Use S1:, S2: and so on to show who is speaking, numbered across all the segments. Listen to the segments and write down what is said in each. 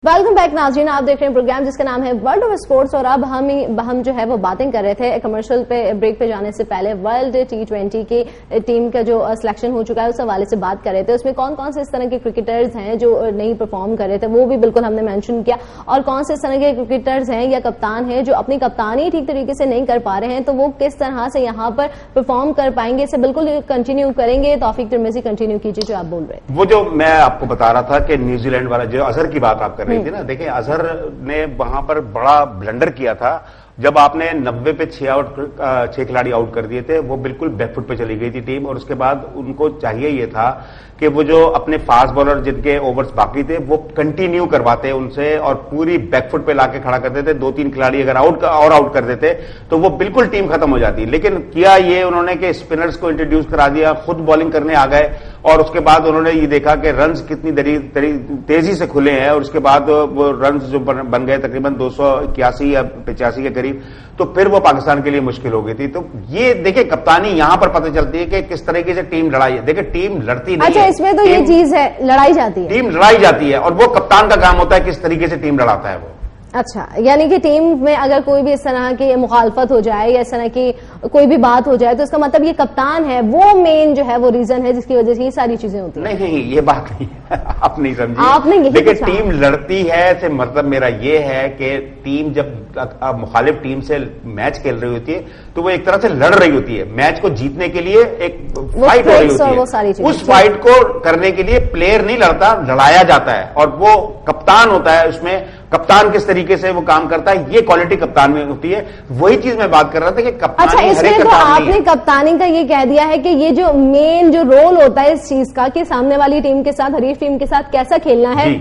S1: Welcome back नाज़रीन, आप देख रहे हैं प्रोग्राम जिसका नाम है वर्ल्ड ऑफ स्पोर्ट्स। और अब हम जो है वो बातें कर रहे थे कमर्शियल पे ब्रेक पे जाने से पहले वर्ल्ड T20 की टीम का जो सिलेक्शन हो चुका है उस हवाले से बात कर रहे थे। उसमें कौन कौन से इस तरह के क्रिकेटर्स हैं जो नहीं परफॉर्म कर रहे थे वो भी बिल्कुल हमने मेंशन किया, और कौन से इस तरह के क्रिकेटर्स हैं या कप्तान हैं जो अपनी कप्तानी ठीक तरीके से नहीं कर पा रहे हैं, तो वो किस तरह से यहाँ पर परफॉर्म कर पाएंगे। इसे बिल्कुल कंटिन्यू करेंगे। तौफीक तिरमिज़ी कंटिन्यू कीजिए जो आप बोल रहे थे।
S2: वो जो मैं आपको बता रहा था कि न्यूजीलैंड वाला जो अजहर की बात आप कर रही थी ना, देखिए अजहर ने वहां पर बड़ा ब्लंडर किया था जब आपने 90 पे 6 खिलाड़ी आउट कर दिए थे। वो बिल्कुल बैकफुट पे चली गई थी टीम, और उसके बाद उनको चाहिए ये था कि वो जो अपने फास्ट बॉलर जिनके ओवर्स बाकी थे वो कंटिन्यू करवाते उनसे और पूरी बैकफुट पे लाके खड़ा कर देते। 2-3 खिलाड़ी अगर आउट कर देते तो वो बिल्कुल टीम खत्म हो जाती। लेकिन किया ये उन्होंने कि स्पिनर्स को इंट्रोड्यूस करा दिया, खुद बॉलिंग करने आ गए, और उसके बाद उन्होंने ये देखा कि रन्स कितनी तेजी से खुले हैं, और उसके बाद वो रन्स जो बन गए तकरीबन 281 या 85 के करीब, तो फिर वो पाकिस्तान के लिए मुश्किल हो गई थी। तो ये देखिए कप्तानी यहां पर पता चलती है कि किस तरीके से टीम लड़ाई है। देखिए टीम लड़ती नहीं है,
S1: इसमें तो ये चीज है, लड़ाई जाती है,
S2: टीम लड़ाई जाती है, और वो कप्तान का काम होता है किस तरीके से टीम लड़ाता है वो।
S1: अच्छा, यानी कि टीम में अगर कोई भी इस तरह की मुखालफत हो जाए या इस तरह की कोई भी बात हो जाए तो इसका मतलब ये कप्तान है वो मेन जो है वो रीजन है जिसकी वजह से ये सारी चीजें होती हैं।
S2: नहीं, ये बात नहीं है। आप नहीं समझी।
S1: आपने यही
S2: देखिए टीम लड़ती है से मतलब मेरा ये है कि टीम जब मुखालिफ टीम से मैच खेल रही होती है तो वो एक तरह से लड़ रही होती है। मैच को जीतने के लिए एक फाइट हो रही होती है। उस फाइट को करने के लिए प्लेयर नहीं लड़ता, लड़ाया जाता है, और वो कप्तान होता है। उसमें कप्तान किस तरीके से वो काम करता है, ये क्वालिटी कप्तान में होती है। वही चीज मैं बात कर रहा था कि कप्तानी
S1: इसमें तो आपने कप्तानी का ये कह दिया है कि ये जो मेन जो रोल होता है इस चीज का कि सामने वाली टीम के साथ, हरीफ टीम के साथ कैसा खेलना है,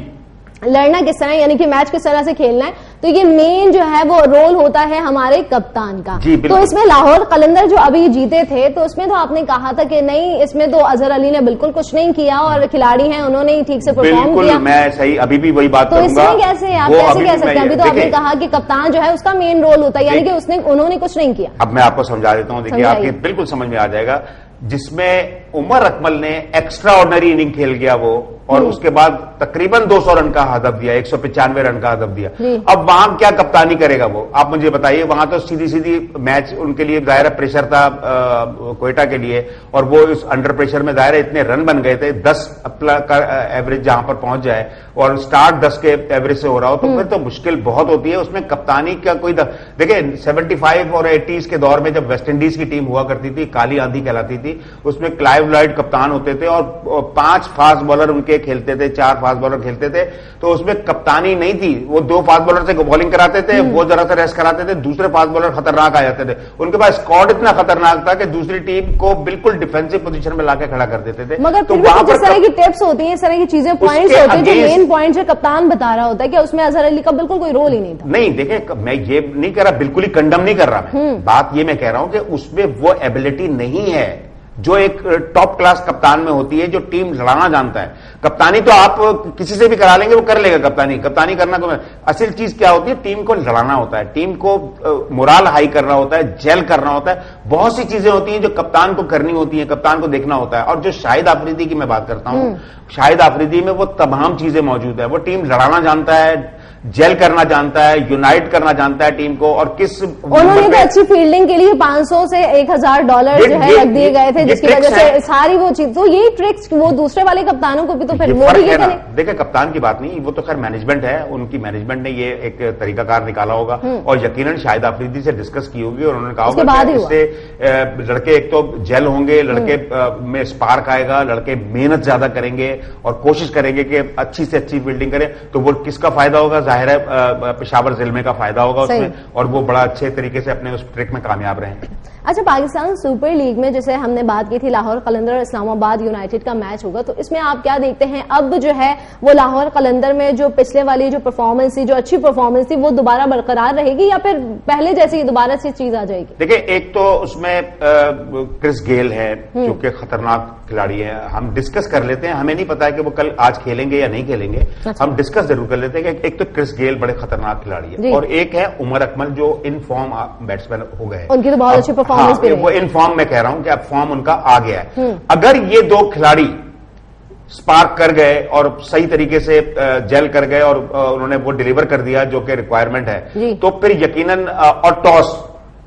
S1: लड़ना किस तरह, यानी कि मैच किस तरह से खेलना है, तो ये मेन जो है वो रोल होता है हमारे कप्तान का। तो इसमें लाहौर कलंदर जो अभी जीते थे तो उसमें तो आपने कहा था कि नहीं, इसमें तो अजहर अली ने बिल्कुल कुछ नहीं किया और खिलाड़ी हैं उन्होंने ही ठीक से परफॉर्म किया।
S2: मैं सही अभी भी वही बात
S1: तो इसमें कैसे आप कैसे कह सकते हैं? अभी तो आपने कहा कि कप्तान जो है उसका मेन रोल होता है, यानी कि उन्होंने कुछ नहीं किया।
S2: अब मैं आपको समझा देता हूँ, देखिए आपके बिल्कुल समझ में आ जाएगा। जिसमें उमर अकमल ने एक्स्ट्रा ऑर्डिनरी इनिंग खेल गया वो, और उसके बाद तकरीबन 200 रन का हदफ दिया, 195 रन का हदफ दिया। अब वहां क्या कप्तानी करेगा वो, आप मुझे बताइए। वहां तो सीधी सीधी मैच उनके लिए दायरा प्रेशर था क्वेटा के लिए, और वो इस अंडर प्रेशर में दायरा इतने रन बन गए थे 10 का एवरेज जहां पर पहुंच जाए और स्टार्ट 10 के एवरेज से हो रहा हो तो फिर तो मुश्किल बहुत होती है। उसमें कप्तानी का कोई देखिए 75 और 80s के दौर में जब वेस्ट इंडीज की टीम हुआ करती थी, काली आंधी कहलाती थी, उसमें क्लाइव लॉयड कप्तान होते थे और 5 फास्ट बॉलर उनके खेलते थे, 4 फास्ट बॉलर खेलते थे। तो उसमें कप्तानी नहीं थी, वो 2 फास्ट बॉलर से बॉलिंग कराते थे, वो जरा सा रेस्ट कराते थे, दूसरे फास्ट बॉलर खतरनाक आ जाते थे। उनके पास स्क्वाड इतना खतरनाक था कि दूसरी टीम को बिल्कुल डिफेंसिव पोजीशन में लाके खड़ा कर देते थे।
S1: मगर तो वहां पर इस तरह की टिप्स होती है, इस तरह की चीजें, पॉइंट्स होते हैं जो मेन पॉइंट जो कप्तान बता रहा होता है कि उसमें अजहर अली का बिल्कुल कोई रोल ही नहीं था।
S2: नहीं, देखिए मैं ये नहीं कह रहा, बिल्कुल ही कंडम नहीं कर रहा मैं, बात ये मैं कह रहा हूं कि उसमें वो एबिलिटी नहीं है जो एक टॉप क्लास कप्तान में होती है, जो टीम लड़ाना जानता है। कप्तानी तो आप किसी से भी करा लेंगे, वो कर लेगा कप्तानी करना को। असल चीज क्या होती है, टीम को लड़ाना होता है, टीम को मोराल हाई करना होता है, जेल करना होता है। बहुत सी चीजें होती हैं जो कप्तान को करनी होती हैं, कप्तान को देखना होता है। और जो शाहिद आफरीदी की मैं बात करता हूं, शाहिद आफरीदी में वो तमाम चीजें मौजूद है। वो टीम लड़ाना जानता है, जेल करना जानता है, यूनाइट करना जानता है टीम को, और किस
S1: उन्होंने तो अच्छी फील्डिंग के लिए 500 से $1000 जो है रख दिए गए थे, जिसकी वजह से सारी वो चीज, तो ये ट्रिक्स वो दूसरे वाले कप्तानों को भी तो फिर वो भी ये करें।
S2: देखिए कप्तान की बात नहीं, वो तो खैर मैनेजमेंट है, उनकी मैनेजमेंट ने ये एक तरीकाकार निकाला होगा और यकीनन शाहिद आफरीदी से डिस्कस की होगी और उन्होंने कहा होगा कि इससे लड़के एक तो जेल होंगे, लड़के में स्पार्क आएगा, लड़के मेहनत ज्यादा करेंगे और कोशिश करेंगे कि अच्छी से अच्छी फील्डिंग करें। तो वो किसका फायदा होगा? जाहिर है पेशावर जिले का फायदा होगा उसमें, और वो बड़ा अच्छे तरीके से अपने उस ट्रिक में कामयाब रहे।
S1: अच्छा, पाकिस्तान सुपर लीग में जैसे हमने बात की थी लाहौर कलंदर और इस्लामाबाद यूनाइटेड का मैच होगा, तो इसमें आप क्या देखते हैं? अब जो है वो लाहौर कलंदर में जो पिछले वाली जो परफॉर्मेंस थी, जो अच्छी परफॉर्मेंस थी, वो दोबारा बरकरार रहेगी या फिर पहले जैसी दोबारा से चीज आ जाएगी?
S2: देखिए, एक तो उसमें क्रिस गेल है जो कि खतरनाक खिलाड़ी है। हम डिस्कस कर लेते हैं, हमें नहीं पता है कि वो कल आज खेलेंगे या नहीं खेलेंगे। अच्छा। हम डिस्कस जरूर कर लेते हैं कि एक तो क्रिस गेल बड़े खतरनाक खिलाड़ी है, और एक है उमर अकमल जो इन फॉर्म बैट्समैन हो गए,
S1: उनकी तो बहुत अच्छी परफॉर्मेंस भी
S2: वो इन फॉर्म में कह रहा हूं कि अब फॉर्म उनका आ गया है। अगर ये 2 खिलाड़ी स्पार्क कर गए और सही तरीके से जेल कर गए और उन्होंने वो डिलीवर कर दिया जो कि रिक्वायरमेंट है, तो फिर यकीनन और टॉस,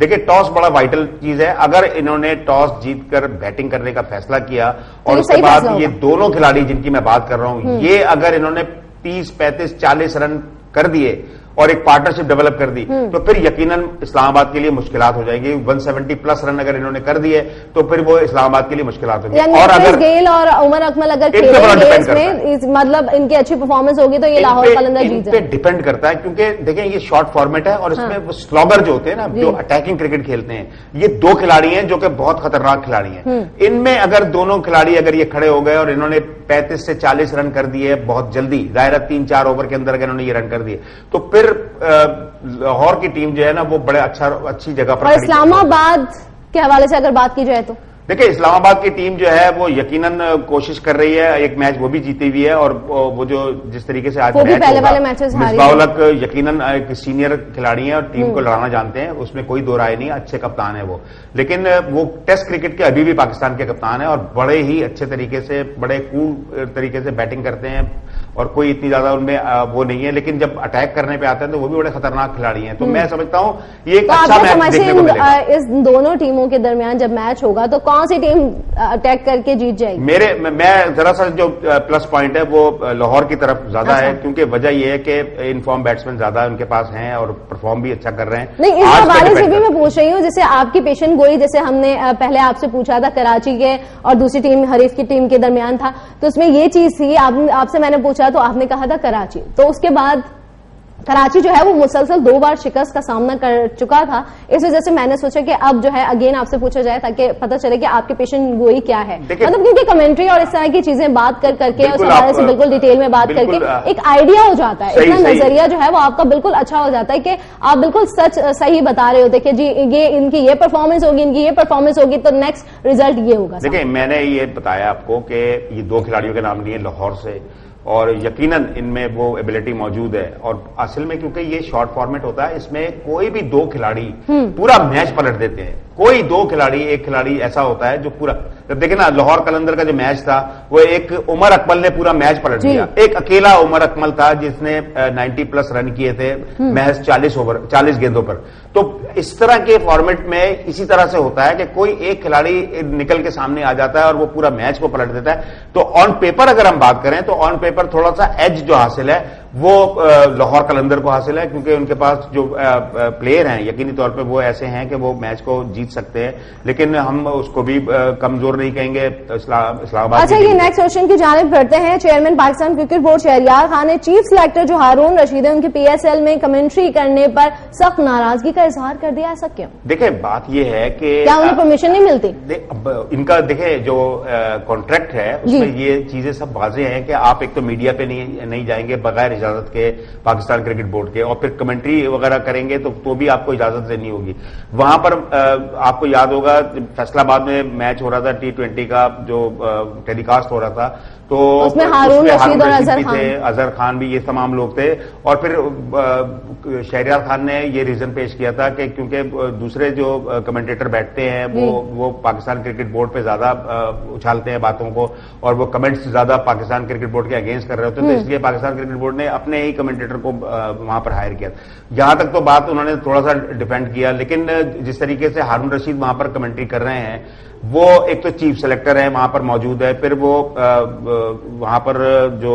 S2: देखिए टॉस बड़ा वाइटल चीज है। अगर इन्होंने टॉस जीतकर बैटिंग करने का फैसला किया और उसके बाद ये दोनों खिलाड़ी जिनकी मैं बात कर रहा हूं, ये अगर इन्होंने 30, 35, 40 रन कर दिए और एक पार्टनरशिप डेवलप कर दी, तो फिर यकीनन इस्लामाबाद के लिए मुश्किलात हो जाएगी। 170 प्लस रन अगर इन्होंने कर दिए तो फिर वो इस्लामाबाद के लिए मुश्किलात होगी।
S1: और अगर गेल और उमर अकमल अगर खेलेंगे इसमें, मतलब इनकी अच्छी परफॉर्मेंस होगी तो ये लाहौर कलंदर जीत जाएगा।
S2: डिपेंड करता है क्योंकि देखें ये शॉर्ट फॉर्मेट है और इसमें स्लॉगर जो होते हैं ना, जो अटैकिंग क्रिकेट खेलते हैं, ये दो खिलाड़ी हैं जो कि बहुत खतरनाक खिलाड़ी हैं। इनमें अगर दोनों खिलाड़ी अगर ये खड़े हो गए और इन्होंने 35 से 40 रन कर दिए बहुत जल्दी, दायरा 3-4 ओवर के अंदर अगर इन्होंने ये रन कर दिए, तो फिर लाहौर की टीम जो है ना वो बड़े अच्छी जगह पर।
S1: और इस्लामाबाद के हवाले से अगर बात की जाए तो
S2: देखिए इस्लामाबाद की टीम जो है वो यकीनन कोशिश कर रही है, एक मैच वो भी जीती हुई है और वो जो जिस तरीके से आज मैच
S1: पहले वाले मैचेस
S2: मिसबाउल यकीनन एक सीनियर खिलाड़ी है और टीम को लड़ाना जानते हैं, उसमें कोई दो राय नहीं, अच्छे कप्तान है वो। लेकिन वो टेस्ट क्रिकेट के अभी भी पाकिस्तान के कप्तान है और बड़े ही अच्छे तरीके से, बड़े कूल तरीके से बैटिंग करते हैं और कोई इतनी ज्यादा उनमें वो नहीं है। लेकिन जब अटैक करने पे आते हैं तो वो भी बड़े खतरनाक खिलाड़ी हैं। तो मैं समझता हूं ये एक अच्छा मैच देखने को मिलेगा।
S1: इस दोनों टीमों के दरमियान जब मैच होगा तो कौन सी टीम अटैक करके जीत जाएगी?
S2: मैं जरा सा जो प्लस पॉइंट है वो लाहौर की तरफ ज्यादा है, क्योंकि वजह यह है कि इनफॉर्म बैट्समैन ज्यादा उनके पास हैं और परफॉर्म भी अच्छा कर रहे हैं।
S1: नहीं, इस हवाले से भी मैं पूछ रही हूँ, जैसे आपकी पेशन गोई, जैसे हमने पहले आपसे पूछा था कराची के और दूसरी टीम हरीफ की टीम के दरमियान था, तो उसमें ये चीज थी, आपसे मैंने पूछा तो आपने कहा था कराची, तो उसके बाद कराची जो है वो मुसलसल 2 बार शिकस्त का सामना कर चुका था। इस वजह से मैंने सोचा कि अब जो है अगेन आपसे पूछा जाए ताकि पता चले कि आपकी पेशन गोई क्या है। मतलब क्योंकि कमेंट्री और इस तरह की चीजें बात कर करके उस हवाले से बिल्कुल डिटेल में बात करके एक आइडिया हो जाता है, इतना नजरिया जो है वो आपका बिल्कुल अच्छा हो जाता है कि आप बिल्कुल सच सही बता रहे होते कि जी ये इनकी ये परफॉर्मेंस होगी, इनकी ये परफॉर्मेंस होगी तो नेक्स्ट रिजल्ट ये होगा।
S2: देखिए मैंने ये बताया आपको कि ये 2 खिलाड़ियों के नाम लिए लाहौर से और यकीनन इनमें वो एबिलिटी मौजूद है और असल में क्योंकि ये शॉर्ट फॉर्मेट होता है, इसमें कोई भी 2 खिलाड़ी पूरा मैच पलट देते हैं। कोई 2 खिलाड़ी, एक खिलाड़ी ऐसा होता है जो पूरा, जब देखे ना लाहौर कलंदर का जो मैच था वो एक उमर अकमल ने पूरा मैच पलट दिया। एक अकेला उमर अकमल था जिसने 90 प्लस रन किए थे महज 40 गेंदों पर। तो इस तरह के फॉर्मेट में इसी तरह से होता है कि कोई एक खिलाड़ी निकल के सामने आ जाता है और वो पूरा मैच को पलट देता है। तो ऑन पेपर अगर हम बात करें तो ऑन पेपर थोड़ा सा एज जो हासिल है वो लाहौर कलंदर को हासिल है, क्योंकि उनके पास जो प्लेयर हैं यकीनी तौर पे वो ऐसे हैं कि वो मैच को जीत सकते हैं, लेकिन हम उसको भी कमजोर नहीं कहेंगे इस्लामाबाद।
S1: अच्छा, ये नेक्स्ट क्वेश्चन की जानिब बढ़ते हैं। Chairman Pakistan cricket board Shahryar Khan ने चीफ सिलेक्टर जो हारून रशीद है उनके PSL में कमेंट्री करने पर सख्त नाराजगी का इजहार कर दिया, ऐसा क्यों?
S2: देखिए बात यह है कि
S1: क्या उन्हें परमिशन नहीं मिलती?
S2: इनका देखिए जो कॉन्ट्रैक्ट है उसमें ये चीजें सब वाज़ेह हैं कि आप एक तो मीडिया पे नहीं जाएंगे बगैर इजाजत के पाकिस्तान क्रिकेट बोर्ड के, और फिर कमेंट्री वगैरह करेंगे तो भी आपको इजाजत लेनी होगी। वहां पर आपको याद होगा फैसलाबाद में मैच हो रहा था T20 का जो टेलीकास्ट हो रहा था, तो
S1: उसमें हारून रशीद और
S2: अजहर खान भी, ये तमाम लोग थे। और फिर शहरयार खान ने ये रीजन पेश किया था कि क्योंकि दूसरे जो कमेंटेटर बैठते हैं वो पाकिस्तान क्रिकेट बोर्ड पे ज्यादा उछालते हैं बातों को और वो कमेंट्स ज्यादा पाकिस्तान क्रिकेट बोर्ड के अगेंस्ट कर रहे होते हैं, तो इसलिए पाकिस्तान क्रिकेट बोर्ड ने अपने ही कमेंटेटर को वहां पर हायर किया। यहां तक तो बात उन्होंने थोड़ा सा डिफेंड किया, लेकिन जिस तरीके से हारून रशीद वहां पर कमेंट्री कर रहे हैं, वो एक तो चीफ सेलेक्टर है वहां पर मौजूद है, फिर वो वहां पर जो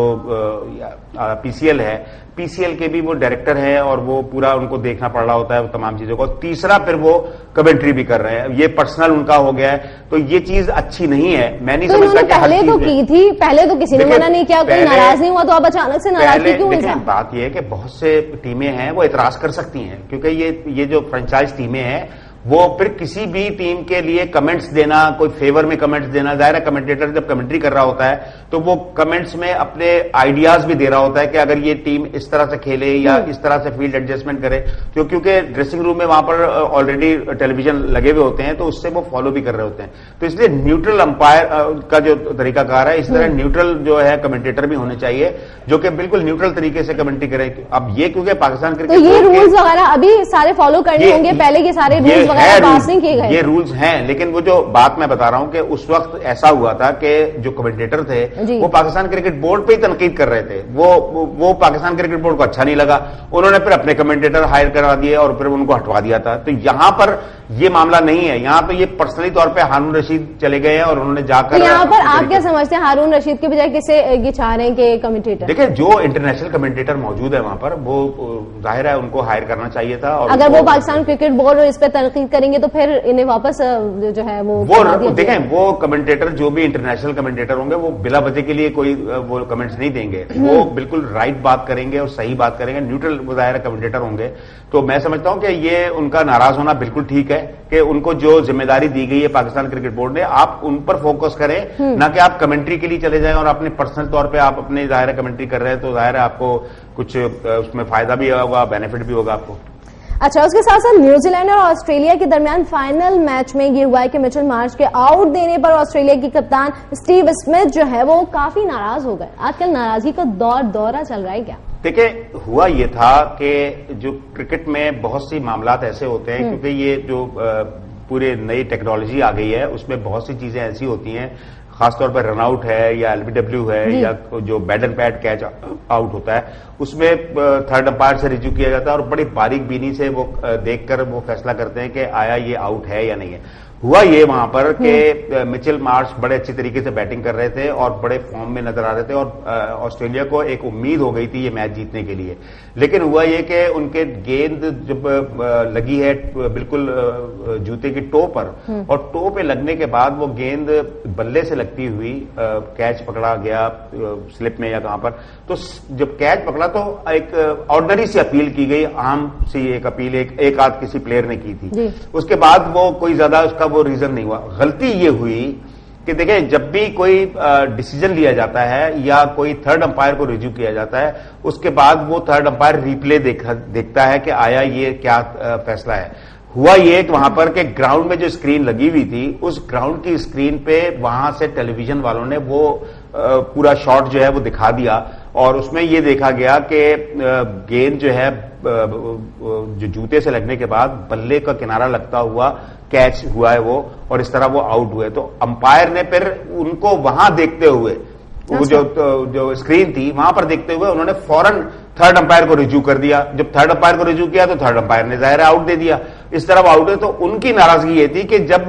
S2: PCL है, PCL के भी वो डायरेक्टर है और वो पूरा उनको देखना पड़ रहा होता है वो तमाम चीजों को। तीसरा फिर वो कमेंट्री भी कर रहे हैं, ये पर्सनल उनका हो गया है, तो ये चीज अच्छी नहीं है। मैं नहीं समझता कि
S1: पहले तो की थी, पहले तो किसी ने मना नहीं किया, कोई नाराज नहीं हुआ, तो आप अचानक से नाराजगी क्यों हुई?
S2: बात ये है कि बहुत से टीमें हैं वो एतराज कर सकती हैं, क्योंकि ये जो फ्रेंचाइज टीमें हैं वो फिर किसी भी टीम के लिए कमेंट्स देना, कोई फेवर में कमेंट्स देना, जाहिर है कमेंटेटर जब कमेंट्री कर रहा होता है तो वो कमेंट्स में अपने आइडियाज भी दे रहा होता है कि अगर ये टीम इस तरह से खेले या इस तरह से फील्ड एडजस्टमेंट करे, क्योंकि ड्रेसिंग रूम में वहां पर ऑलरेडी टेलीविजन लगे हुए होते हैं, तो उससे वो फॉलो भी कर रहे होते हैं। तो इसलिए न्यूट्रल अंपायर का जो तरीकाकार है, इस तरह न्यूट्रल जो है कमेंटेटर भी होने चाहिए जो कि बिल्कुल न्यूट्रल तरीके से कमेंट्री करे। अब ये क्योंकि पाकिस्तान क्रिकेट,
S1: तो ये रूल्स वगैरह अभी सारे फॉलो करने होंगे, पहले के सारे रूल्स वगैरह पास नहीं किए गए,
S2: ये रूल्स हैं, लेकिन वो जो बात मैं बता रहा हूं कि उस वक्त ऐसा हुआ था कि जो कमेंटेटर थे वो पाकिस्तान क्रिकेट बोर्ड पे ही तनकीद कर रहे थे। वो पाकिस्तान क्रिकेट बोर्ड को अच्छा नहीं लगा, उन्होंने फिर अपने कमेंटेटर हायर करा दिए और फिर उनको हटवा दिया था। तो यहां पर ये मामला नहीं है, यहां तो ये पर्सनली तौर पे हारून रशीद चले गए हैं और उन्होंने जाकर।
S1: तो यहाँ पर आप क्या समझते हैं, हारून रशीद के बजाय किसे चाह रहे हैं कि कमेंटेटर?
S2: देखिए, जो इंटरनेशनल कमेंटेटर मौजूद है वहां पर, वो जाहिर है उनको हायर करना चाहिए था। और
S1: अगर वो पाकिस्तान क्रिकेट बोर्ड इस पर तनकीद करेंगे तो फिर इन्हें वापस जो है वो
S2: देखें, वो कमेंटेटर जो भी इंटरनेशनल कमेंटेटर होंगे वो बिला वजह के लिए कोई वो कमेंट्स नहीं देंगे, वो बिल्कुल राइट बात करेंगे और सही बात करेंगे, न्यूट्रल जाहिर कमेंटेटर होंगे। तो मैं समझता हूं कि ये उनका नाराज होना बिल्कुल ठीक है कि उनको जो जिम्मेदारी दी गई है पाकिस्तान क्रिकेट बोर्ड ने, आप उन पर फोकस करें, ना कि आप कमेंट्री के लिए चले जाएं और अपने पर्सनल तौर पे आप अपने जाहिर कमेंट्री कर रहे हैं तो जाहिर है आपको कुछ उसमें फायदा भी होगा, बेनिफिट भी होगा आपको।
S1: अच्छा, उसके साथ साथ न्यूजीलैंड और ऑस्ट्रेलिया के दरमियान फाइनल मैच में ये हुआ है कि मिचेल मार्श के आउट देने पर ऑस्ट्रेलिया की कप्तान स्टीव स्मिथ जो है वो काफी नाराज हो गए। आजकल नाराजगी का दौरा चल रहा है क्या?
S2: देखिए, हुआ ये था कि जो क्रिकेट में बहुत सी मामलात ऐसे होते हैं, क्योंकि ये जो पूरे नई टेक्नोलॉजी आ गई है उसमें बहुत सी चीजें ऐसी होती हैं, खासतौर पर रनआउट है या एलबीडब्ल्यू है या जो bat and pad catch out होता है, उसमें थर्ड अंपायर से रिव्यू किया जाता है और बड़ी बारीक बीनी से वो देखकर वो फैसला करते हैं कि आया ये आउट है या नहीं है। हुआ ये वहां पर कि मिचेल मार्श बड़े अच्छी तरीके से बैटिंग कर रहे थे और बड़े फॉर्म में नजर आ रहे थे और ऑस्ट्रेलिया को एक उम्मीद हो गई थी ये मैच जीतने के लिए। लेकिन हुआ ये कि उनके गेंद जब लगी है बिल्कुल जूते की टो पर, और टो पे लगने के बाद वो गेंद बल्ले से लगती हुई कैच पकड़ा गया स्लिप में या कहां पर। तो जब कैच पकड़ा तो एक ऑर्डिनरी सी अपील की गई, आम सी एक अपील एक आध किसी प्लेयर ने की थी। उसके बाद वो कोई ज्यादा उसका वो रीजन नहीं हुआ। गलती ये हुई कि देखें, जब भी कोई डिसीजन लिया जाता है या कोई थर्ड अंपायर को रिव्यू किया जाता है, उसके बाद वो थर्ड अंपायर रिप्ले देखता है कि आया ये क्या फैसला है। हुआ ये कि वहां पर के ग्राउंड में जो स्क्रीन लगी हुई थी, उस ग्राउंड की स्क्रीन पे वहां से टेलीविजन वालों ने वो पूरा शॉट जो है वो दिखा दिया और उसमें ये देखा गया कि गेंद जो है जो जूते से लगने के बाद बल्ले का किनारा लगता हुआ कैच हुआ है वो, और इस तरह वो आउट हुए। तो अंपायर ने फिर उनको वहां देखते हुए, वो जो स्क्रीन थी वहां पर देखते हुए उन्होंने फौरन थर्ड अंपायर को रिव्यू कर दिया। जब थर्ड अंपायर को रिव्यू किया तो थर्ड अंपायर ने जाहिर आउट दे दिया। इस तरह वो आउट हुए। तो उनकी नाराजगी ये थी कि जब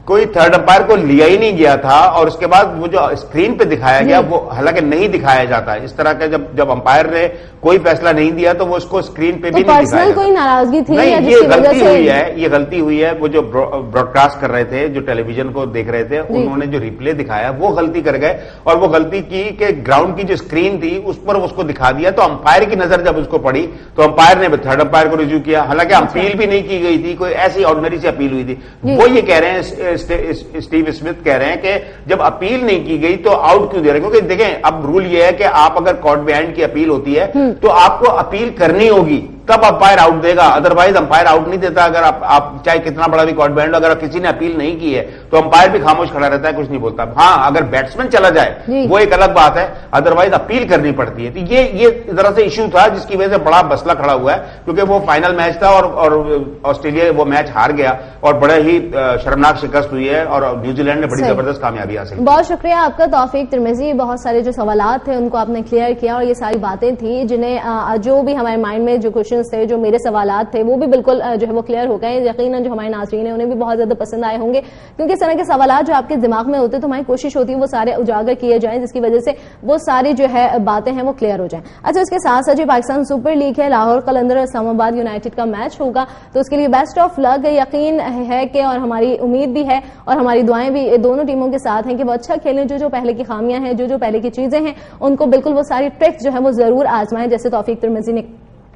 S2: कोई थर्ड अंपायर को लिया ही नहीं गया था और उसके बाद वो जो स्क्रीन पे दिखाया गया वो हालांकि नहीं दिखाया जाता है इस तरह का, जब अंपायर ने कोई फैसला नहीं दिया तो वो उसको स्क्रीन पे भी नहीं दिखाया।
S1: कोई नाराजगी थी?
S2: नहीं, ये गलती हुई है, ये गलती हुई है। वो जो ब्रॉडकास्ट कर रहे थे, जो टेलीविजन को देख रहे थे, उन्होंने जो रिप्ले दिखाया वो गलती कर गए और वो गलती की कि ग्राउंड की जो स्क्रीन थी उस पर उसको दिखा दिया। तो अंपायर की नजर जब उसको पड़ी तो अंपायर ने थर्ड अंपायर को रिव्यू किया। हालांकि अपील भी नहीं की गई थी, कोई ऐसी ऑर्डिनरी सी अपील हुई थी। वो ये कह रहे हैं, स्टीव स्मिथ कह रहे हैं कि जब अपील नहीं की गई तो आउट क्यों दे रहे हैं? क्योंकि देखें, अब रूल ये है कि आप अगर कॉर्ट बिहाइंड की अपील होती है तो आपको अपील करनी होगी, तब अंपायर आउट देगा, अदरवाइज अंपायर आउट नहीं देता। अगर आप चाहे कितना बड़ा भी कॉर्ट बिहाइंड, अगर किसी ने अपील नहीं की है तो अंपायर भी खामोश खड़ा रहता है, कुछ नहीं बोलता। हाँ, अगर बैट्समैन चला जाए वो एक अलग बात है, अदरवाइज अपील करनी पड़ती है। तो ये तरह से इश्यू था जिसकी वजह से बड़ा मसला खड़ा हुआ है, क्योंकि वो फाइनल मैच था और ऑस्ट्रेलिया वो मैच हार गया और बड़े ही शर्मनाक शिकस्त हुई है और न्यूजीलैंड ने बड़ी जबरदस्त कामयाबी हासिल की।
S1: बहुत शुक्रिया आपका तौफीक तिरमिजी। बहुत सारे जो सवालात थे उनको आपने क्लियर किया और ये सारी बातें थी जिन्हें जो भी हमारे माइंड में जो क्वेश्चन थे, जो मेरे सवालात थे, वो भी बिल्कुल जो है वो क्लियर हो गए। यकीनन जो हमारे नाज़रीन है उन्हें भी बहुत ज्यादा पसंद आए होंगे, क्योंकि इस तरह के सवालात जो आपके दिमाग में होते हैं तो हमारी कोशिश होती है वो सारे उजागर किए जाएं, जिसकी वजह से वो सारी जो है बातें हैं वो क्लियर हो जाएं। अच्छा, इसके साथ साथ जो पाकिस्तान सुपर लीग है, लाहौर कलंदर और इस्लामाबाद यूनाइटेड का मैच होगा, तो उसके लिए बेस्ट ऑफ लक। यकीन है कि और हमारी उम्मीद भी है और हमारी दुआएं भी दोनों टीमों के साथ हैं कि वो अच्छा खेलें। जो पहले की खामियां हैं, जो पहले की चीजें हैं, उनको बिल्कुल वो सारी ट्रिक्स जो है वो जरूर आजमाएं, जैसे तौफीक तिरमिजी ने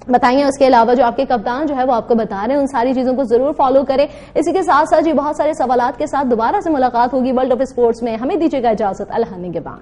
S1: बताइए। उसके अलावा जो आपके कप्तान जो है वो आपको बता रहे हैं, उन सारी चीजों को जरूर फॉलो करें। इसी के साथ साथ जी बहुत सारे सवालात के साथ दोबारा से मुलाकात होगी वर्ल्ड ऑफ स्पोर्ट्स में। हमें दीजिएगा इजाजत। अल्लाह निगहबान।